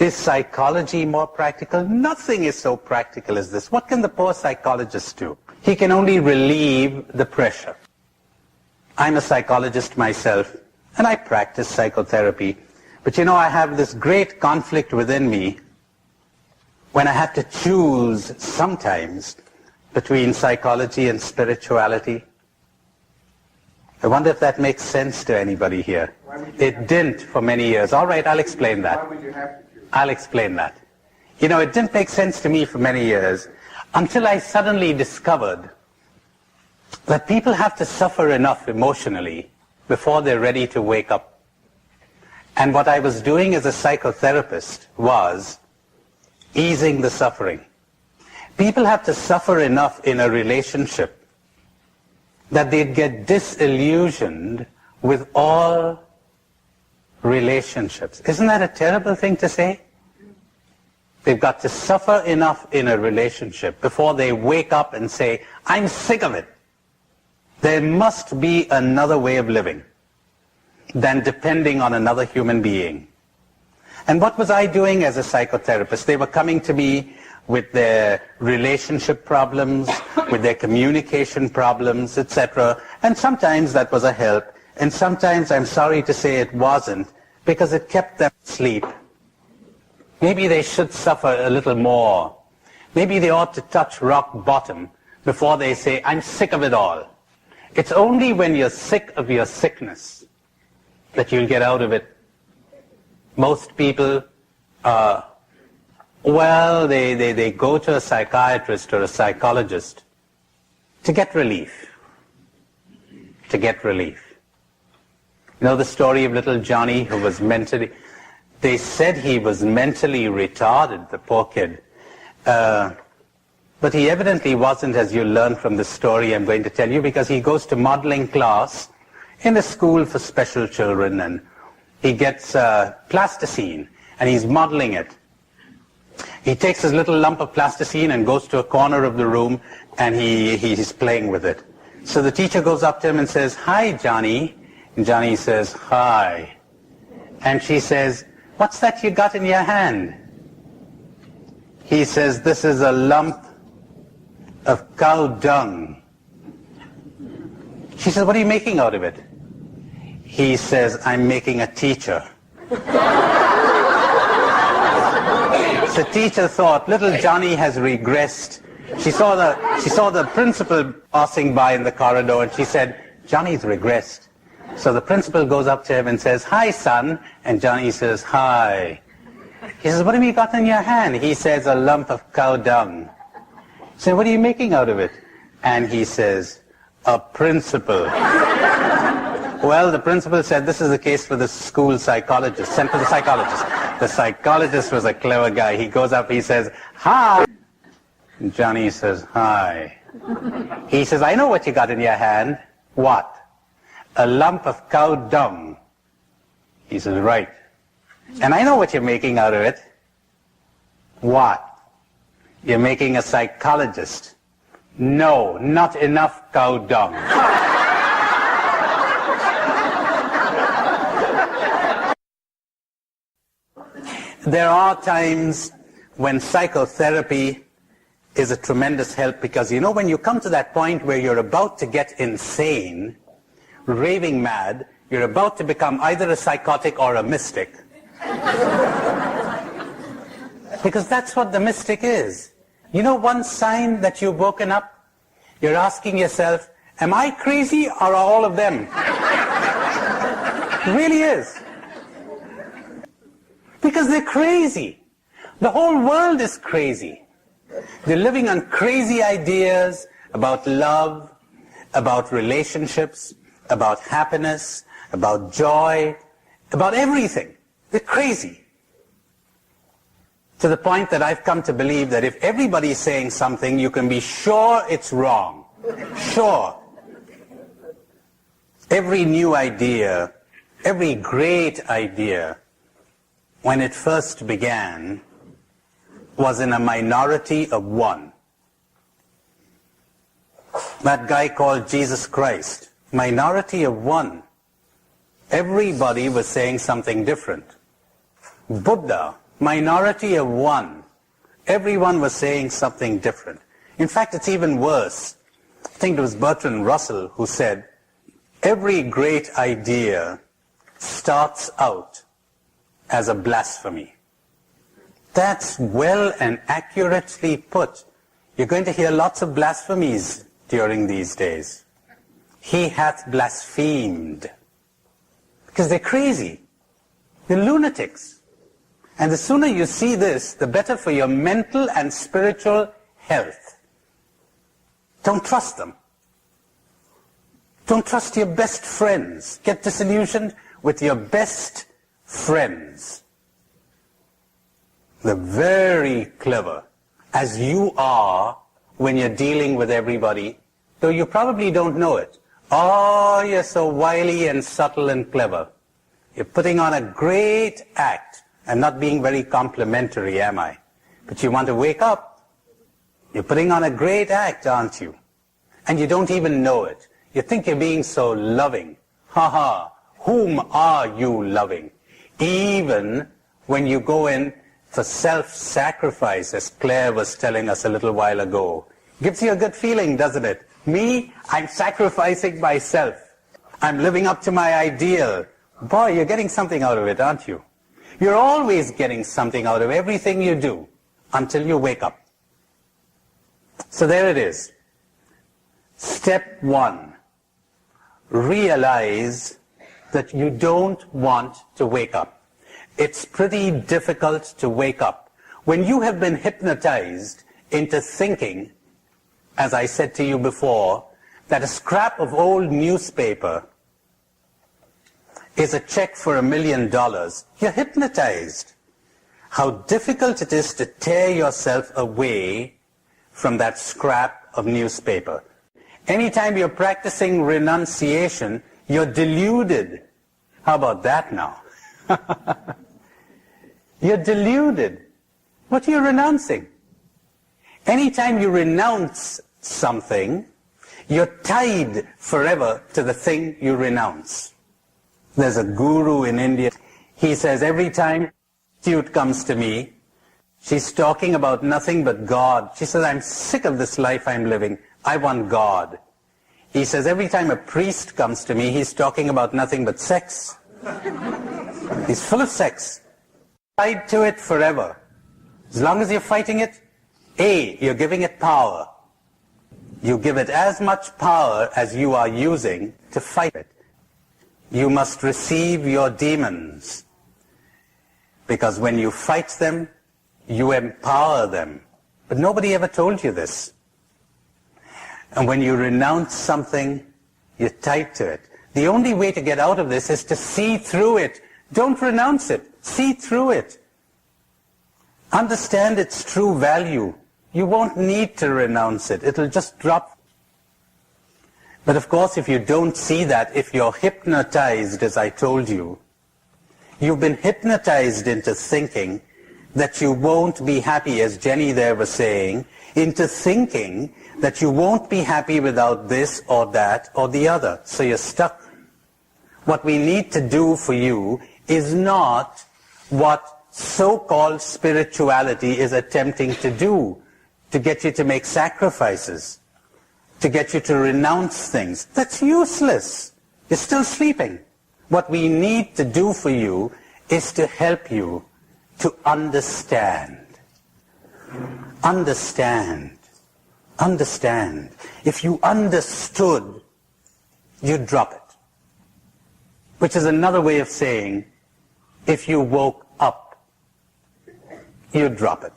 Is psychology more practical? Nothing is so practical as this. What can the poor psychologist do? He can only relieve the pressure. I'm a psychologist myself, and I practice psychotherapy. But you know, I have this great conflict within me when I have to choose sometimes between psychology and spirituality. I wonder if that makes sense to anybody here. It didn't for many years. All right, I'll explain that. Why would you have to choose? I'll explain that. You know, it didn't make sense to me for many years until I suddenly discovered that people have to suffer enough emotionally before they're ready to wake up. And what I was doing as a psychotherapist was easing the suffering. People have to suffer enough in a relationship that they'd get disillusioned with all relationships. Isn't that a terrible thing to say? They've got to suffer enough in a relationship before they wake up and say, I'm sick of it. There must be another way of living than depending on another human being. And what was I doing as a psychotherapist? They were coming to me with their relationship problems, with their communication problems, etc. And sometimes that was a help, and sometimes I'm sorry to say it wasn't, because it kept them asleep. Maybe they should suffer a little more. Maybe they ought to touch rock bottom before they say, I'm sick of it all. It's only when you're sick of your sickness that you'll get out of it. Most people, they go to a psychiatrist or a psychologist to get relief. To get relief. You know the story of little Johnny who was they said he was mentally retarded, the poor kid. But he evidently wasn't, as you learn from the story I'm going to tell you, because he goes to modeling class in a school for special children, and he gets plasticine, and he's modeling it. He takes his little lump of plasticine and goes to a corner of the room, and he's playing with it. So the teacher goes up to him and says, hi, Johnny. And Johnny says, hi. And she says, what's that you got in your hand? He says, this is a lump of cow dung. She says, what are you making out of it? He says, I'm making a teacher. The teacher thought, little Johnny has regressed. She saw the principal passing by in the corridor, and she said, Johnny's regressed. So the principal goes up to him and says, hi, son. And Johnny says, hi. He says, what have you got in your hand? He says, a lump of cow dung. He said, what are you making out of it? And he says, a principal. Well, the principal said, this is a case for the school psychologist, sent to the psychologist. The psychologist was a clever guy. He goes up, he says, hi. And Johnny says, hi. He says, I know what you got in your hand. What? A lump of cow dung. He says, right. And I know what you're making out of it. What? You're making a psychologist. No, not enough cow dung. There are times when psychotherapy is a tremendous help, because you know, when you come to that point where you're about to get insane, raving mad, you're about to become either a psychotic or a mystic. Because that's what the mystic is. You know, one sign that you've woken up, you're asking yourself, am I crazy or are all of them? It really is. Because they're crazy. The whole world is crazy. They're living on crazy ideas about love, about relationships, about happiness, about joy, about everything. They're crazy. To the point that I've come to believe that if everybody's saying something, you can be sure it's wrong. Sure. Every new idea, every great idea, when it first began, was in a minority of one. That guy called Jesus Christ, minority of one. Everybody was saying something different. Buddha, minority of one. Everyone was saying something different. In fact, it's even worse. I think it was Bertrand Russell who said, every great idea starts out as a blasphemy. That's well and accurately put. You're going to hear lots of blasphemies during these days. He hath blasphemed. Because they're crazy. They're lunatics. And the sooner you see this, the better for your mental and spiritual health. Don't trust them. Don't trust your best friends. Get disillusioned with your best friends. They're very clever, as you are when you're dealing with everybody, though you probably don't know it. Oh, you're so wily and subtle and clever. You're putting on a great act. I'm not being very complimentary, am I? But you want to wake up. You're putting on a great act, aren't you? And you don't even know it. You think you're being so loving. Ha ha. Whom are you loving? Even when you go in for self-sacrifice, as Claire was telling us a little while ago. Gives you a good feeling, doesn't it? Me, I'm sacrificing myself. I'm living up to my ideal. Boy, you're getting something out of it, aren't you? You're always getting something out of everything you do until you wake up. So there it is. Step 1. Realize that you don't want to wake up. It's pretty difficult to wake up. When you have been hypnotized into thinking, as I said to you before, that a scrap of old newspaper is a check for $1 million, you're hypnotized. How difficult it is to tear yourself away from that scrap of newspaper. Anytime you're practicing renunciation, you're deluded. How about that now? You're deluded. What are you renouncing? Anytime you renounce something, you're tied forever to the thing you renounce. There's a guru in India. He says every time a prostitute comes to me, she's talking about nothing but God. She says, I'm sick of this life I'm living. I want God. He says every time a priest comes to me, he's talking about nothing but sex. He's full of sex. Tied to it forever. As long as you're fighting it, you're giving it power. You give it as much power as you are using to fight it. You must receive your demons. Because when you fight them, you empower them. But nobody ever told you this. And when you renounce something, you're tied to it. The only way to get out of this is to see through it. Don't renounce it. See through it. Understand its true value. You won't need to renounce it. It'll just drop. But of course, if you don't see that, if you're hypnotized, as I told you, you've been hypnotized into thinking that you won't be happy, as Jenny there was saying, into thinking that you won't be happy without this or that or the other. So you're stuck. What we need to do for you is not what so-called spirituality is attempting to do, to get you to make sacrifices, to get you to renounce things. That's useless. You're still sleeping. What we need to do for you is to help you to understand. Understand. Understand. If you understood, you'd drop it. Which is another way of saying, if you woke up, you'd drop it.